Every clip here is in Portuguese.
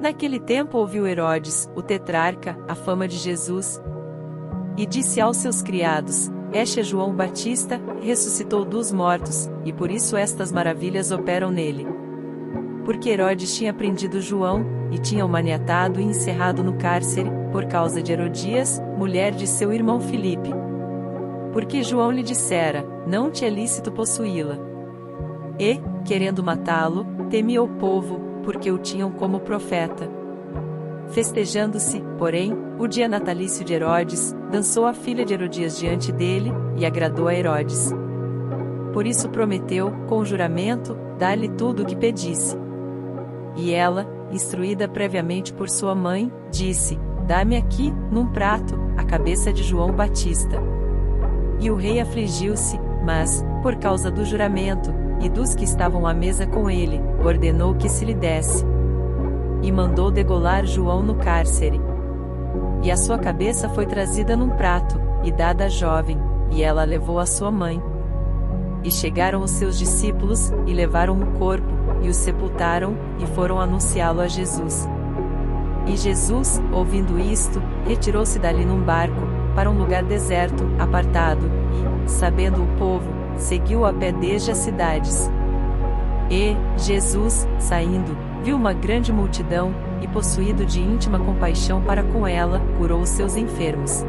Naquele tempo ouviu Herodes, o tetrarca, a fama de Jesus, e disse aos seus criados: Este é João Batista, ressuscitou dos mortos, e por isso estas maravilhas operam nele. Porque Herodes tinha prendido João, e tinha o maniatado e encerrado no cárcere, por causa de Herodias, mulher de seu irmão Filipe. Porque João lhe dissera: Não te é lícito possuí-la. E, querendo matá-lo, temia o povo, porque o tinham como profeta. Festejando-se, porém, o dia natalício de Herodes, dançou a filha de Herodias diante dele, e agradou a Herodes. Por isso prometeu, com juramento, dar-lhe tudo o que pedisse. E ela, instruída previamente por sua mãe, disse: Dá-me aqui, num prato, a cabeça de João Batista. E o rei afligiu-se, mas, por causa do juramento, e dos que estavam à mesa com ele, ordenou que se lhe desse. E mandou degolar João no cárcere. E a sua cabeça foi trazida num prato, e dada à jovem, e ela a levou à sua mãe. E chegaram os seus discípulos, e levaram o corpo, e o sepultaram, e foram anunciá-lo a Jesus. E Jesus, ouvindo isto, retirou-se dali num barco, para um lugar deserto, apartado, e, sabendo o povo, seguiu a pé desde as cidades. E, Jesus, saindo, viu uma grande multidão, e possuído de íntima compaixão para com ela, curou os seus enfermos.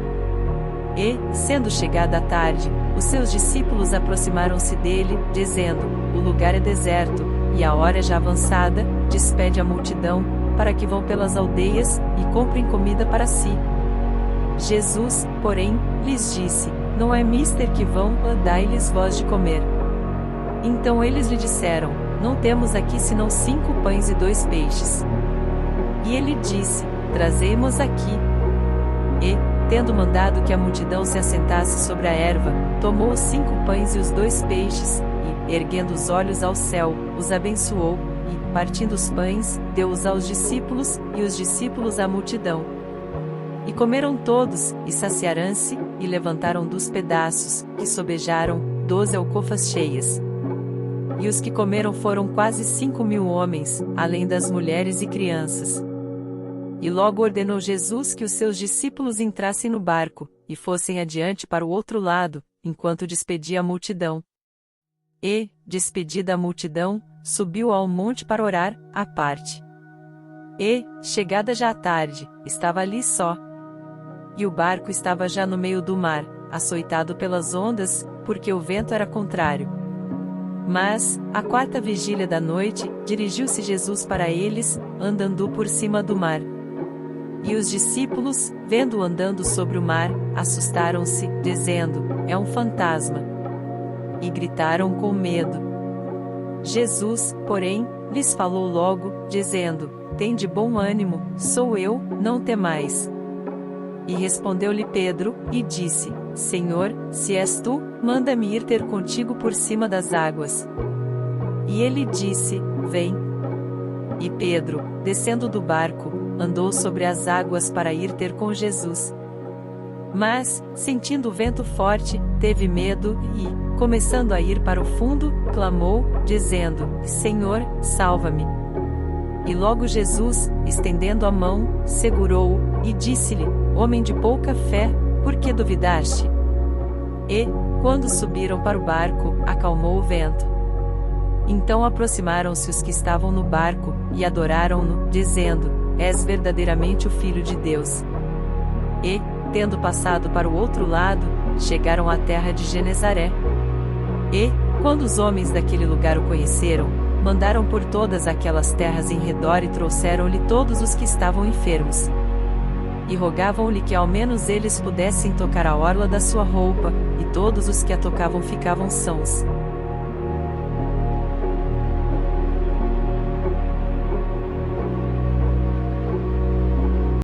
E, sendo chegada a tarde, os seus discípulos aproximaram-se dele, dizendo: O lugar é deserto, e a hora é já avançada, despede a multidão, para que vão pelas aldeias, e comprem comida para si. Jesus, porém, lhes disse: Não é mister que vão, dai-lhes vós de comer. Então eles lhe disseram: Não temos aqui senão 5 pães e 2 peixes. E ele disse: Trazei-mos aqui. E, tendo mandado que a multidão se assentasse sobre a erva, tomou os 5 pães e os 2 peixes, e, erguendo os olhos ao céu, os abençoou, e, partindo os pães, deu-os aos discípulos, e os discípulos à multidão. E comeram todos, e saciaram-se, e levantaram dos pedaços, que sobejaram, 12 alcofas cheias. E os que comeram foram quase 5.000 homens, além das mulheres e crianças. E logo ordenou Jesus que os seus discípulos entrassem no barco, e fossem adiante para o outro lado, enquanto despedia a multidão. E, despedida a multidão, subiu ao monte para orar, à parte. E, chegada já a tarde, estava ali só. E o barco estava já no meio do mar, açoitado pelas ondas, porque o vento era contrário. Mas, à 4ª vigília da noite, dirigiu-se Jesus para eles, andando por cima do mar. E os discípulos, vendo-o andando sobre o mar, assustaram-se, dizendo: É um fantasma. E gritaram com medo. Jesus, porém, lhes falou logo, dizendo: Tende bom ânimo, sou eu, não temais. E respondeu-lhe Pedro, e disse: Senhor, se és tu, manda-me ir ter contigo por cima das águas. E ele disse: Vem. E Pedro, descendo do barco, andou sobre as águas para ir ter com Jesus. Mas, sentindo o vento forte, teve medo e, começando a ir para o fundo, clamou, dizendo: Senhor, salva-me. E logo Jesus, estendendo a mão, segurou-o, e disse-lhe: Homem de pouca fé, por que duvidaste? E, quando subiram para o barco, acalmou o vento. Então aproximaram-se os que estavam no barco, e adoraram-no, dizendo: És verdadeiramente o Filho de Deus. E, tendo passado para o outro lado, chegaram à terra de Genezaré. E, quando os homens daquele lugar o conheceram, mandaram por todas aquelas terras em redor e trouxeram-lhe todos os que estavam enfermos. E rogavam-lhe que ao menos eles pudessem tocar a orla da sua roupa, e todos os que a tocavam ficavam sãos.